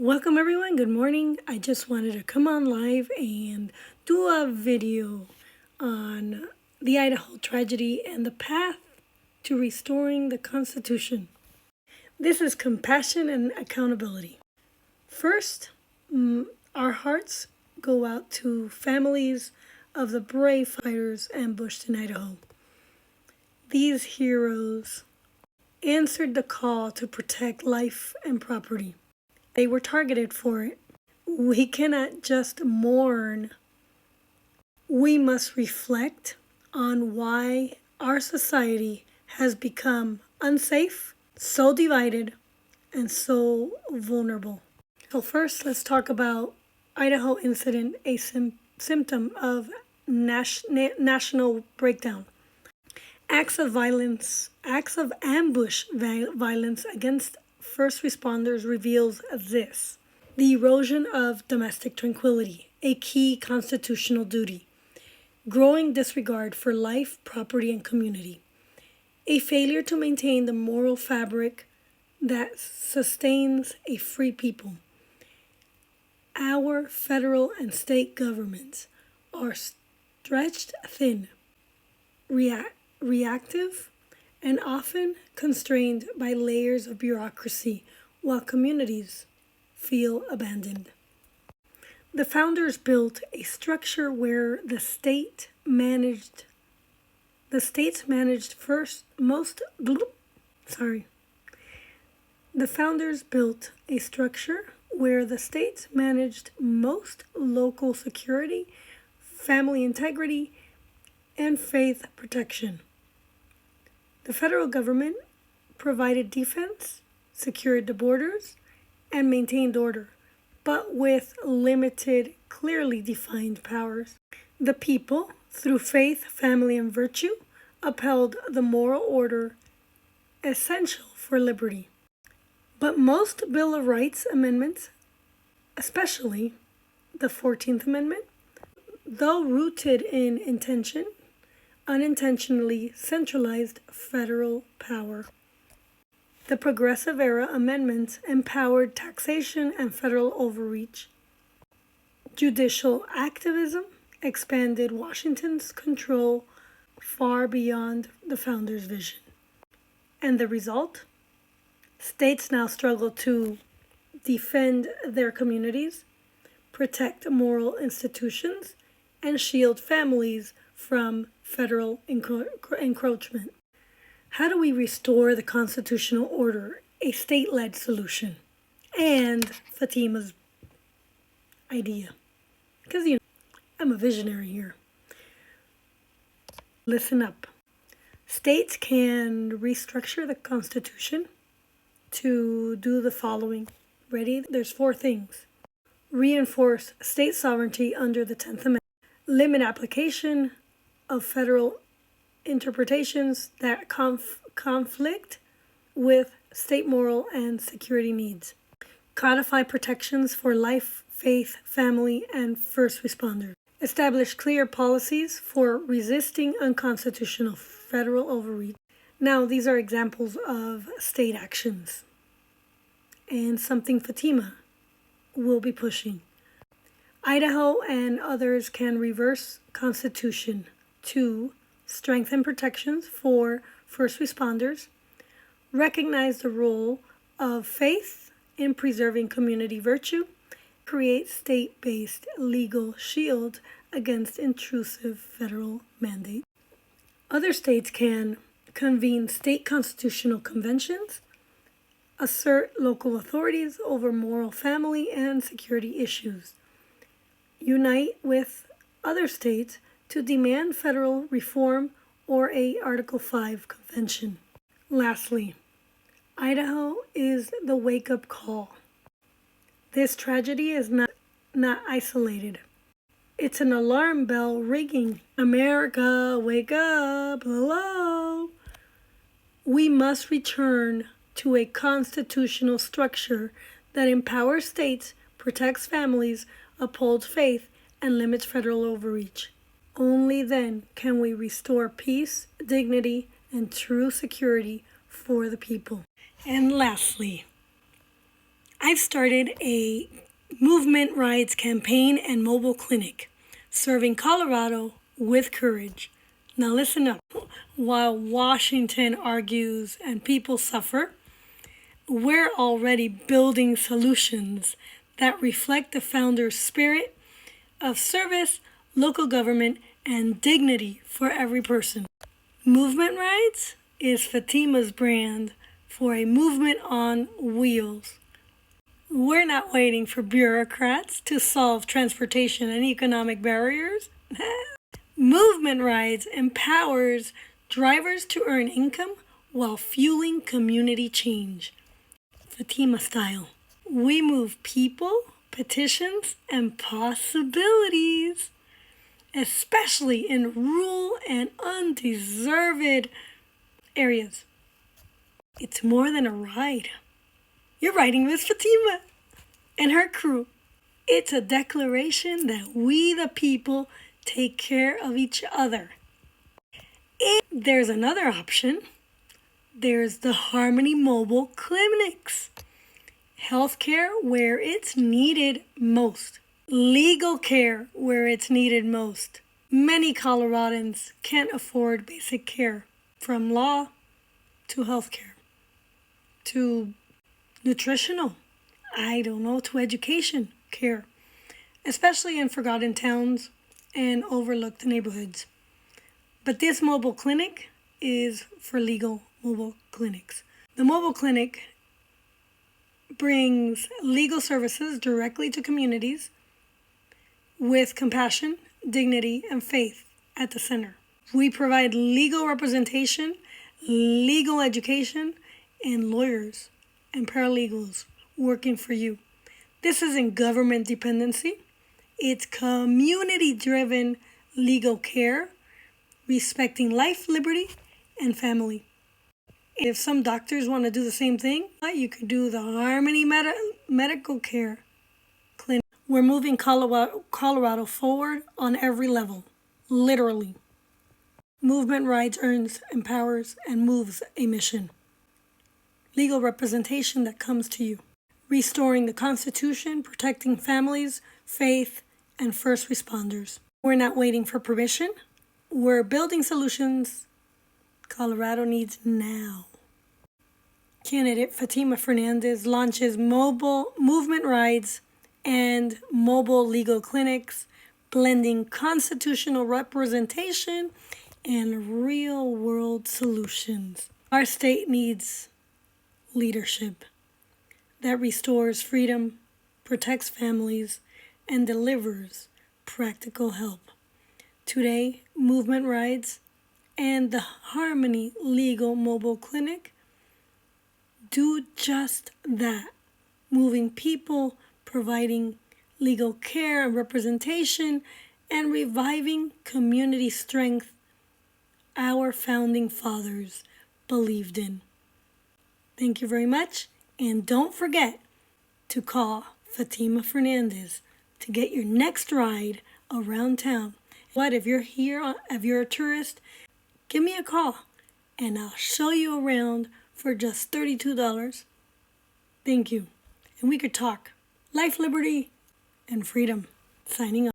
Welcome everyone, good morning. I just wanted to come on live and do a video on the Idaho tragedy and the path to restoring the Constitution. This is compassion and accountability. First, our hearts go out to families of the brave fighters ambushed in Idaho. These heroes answered the call to protect life and property. They were targeted for it. We cannot just mourn. We must reflect on why our society has become unsafe, so divided, and so vulnerable. So first, let's talk about Idaho incident, a symptom of national breakdown. Acts of ambush violence against first responders reveals this: the erosion of domestic tranquility, a key constitutional duty, growing disregard for life, property, and community, a failure to maintain the moral fabric that sustains a free people. Our federal and state governments are stretched thin, reactive, and often constrained by layers of bureaucracy, while communities feel abandoned. The founders built a structure where the states managed most local security, family integrity, and faith protection. The federal government provided defense, secured the borders, and maintained order, but with limited, clearly defined powers. The people, through faith, family, and virtue, upheld the moral order essential for liberty. But most Bill of Rights amendments, especially the 14th Amendment, though rooted in intention, unintentionally centralized federal power. The Progressive Era amendments empowered taxation and federal overreach. Judicial activism expanded Washington's control far beyond the founders' vision. And the result? States now struggle to defend their communities, protect moral institutions, and shield families from federal encroachment. How do we restore the constitutional order? A state-led solution. And Fatima's idea. Because, I'm a visionary here. Listen up. States can restructure the Constitution to do the following. Ready? There's 4 things. Reinforce state sovereignty under the 10th Amendment. Limit application of federal interpretations that conflict with state moral and security needs. Codify protections for life, faith, family, and first responders. Establish clear policies for resisting unconstitutional federal overreach. Now, these are examples of state actions and something Fatima will be pushing. Idaho and others can reverse Constitution to strengthen protections for first responders, recognize the role of faith in preserving community virtue, create state-based legal shield against intrusive federal mandate. Other states can convene state constitutional conventions, assert local authorities over moral, family, and security issues, unite with other states to demand federal reform or a Article 5 convention. Lastly, Idaho is the wake-up call. This tragedy is not isolated. It's an alarm bell ringing. America, wake up, hello. We must return to a constitutional structure that empowers states, protects families, upholds faith, and limits federal overreach. Only then can we restore peace, dignity, and true security for the people. And lastly, I've started a movement rights campaign and mobile clinic serving Colorado with courage. Now listen up. While Washington argues and people suffer, we're already building solutions that reflect the founder's spirit of service, local government, and dignity for every person. Movement Rights is Fatima's brand for a movement on wheels. We're not waiting for bureaucrats to solve transportation and economic barriers. Movement Rights empowers drivers to earn income while fueling community change. Fatima style. We move people, petitions, and possibilities, especially in rural and undeserved areas. It's more than a ride. You're riding with Fatima and her crew. It's a declaration that we, the people, take care of each other. And there's another option. There's the Harmony Mobile Clinics. Healthcare where it's needed most. Legal care where it's needed most. Many Coloradans can't afford basic care, from law to healthcare to nutritional, to education care, especially in forgotten towns and overlooked neighborhoods. But this mobile clinic is for legal mobile clinics. The mobile clinic brings legal services directly to communities with compassion, dignity, and faith at the center. We provide legal representation, legal education, and lawyers and paralegals working for you. This isn't government dependency. It's community-driven legal care, respecting life, liberty, and family. If some doctors want to do the same thing, you could do the Harmony Medical Care Clinic. We're moving Colorado forward on every level, literally. Movement Rights earns, empowers, and moves a mission. Legal representation that comes to you. Restoring the Constitution, protecting families, faith, and first responders. We're not waiting for permission. We're building solutions Colorado needs now. Candidate Fatima Fernandez launches mobile movement rides and mobile legal clinics, blending constitutional representation and real-world solutions. Our state needs leadership that restores freedom, protects families, and delivers practical help. Today, Movement Rides and the Harmony Legal Mobile Clinic do just that, moving people, providing legal care and representation, and reviving community strength our founding fathers believed in. Thank you very much, and don't forget to call Fatima Fernandez to get your next ride around town. If you're here, if you're a tourist, give me a call and I'll show you around for just $32. Thank you. And we could talk life, liberty, and freedom. Signing off.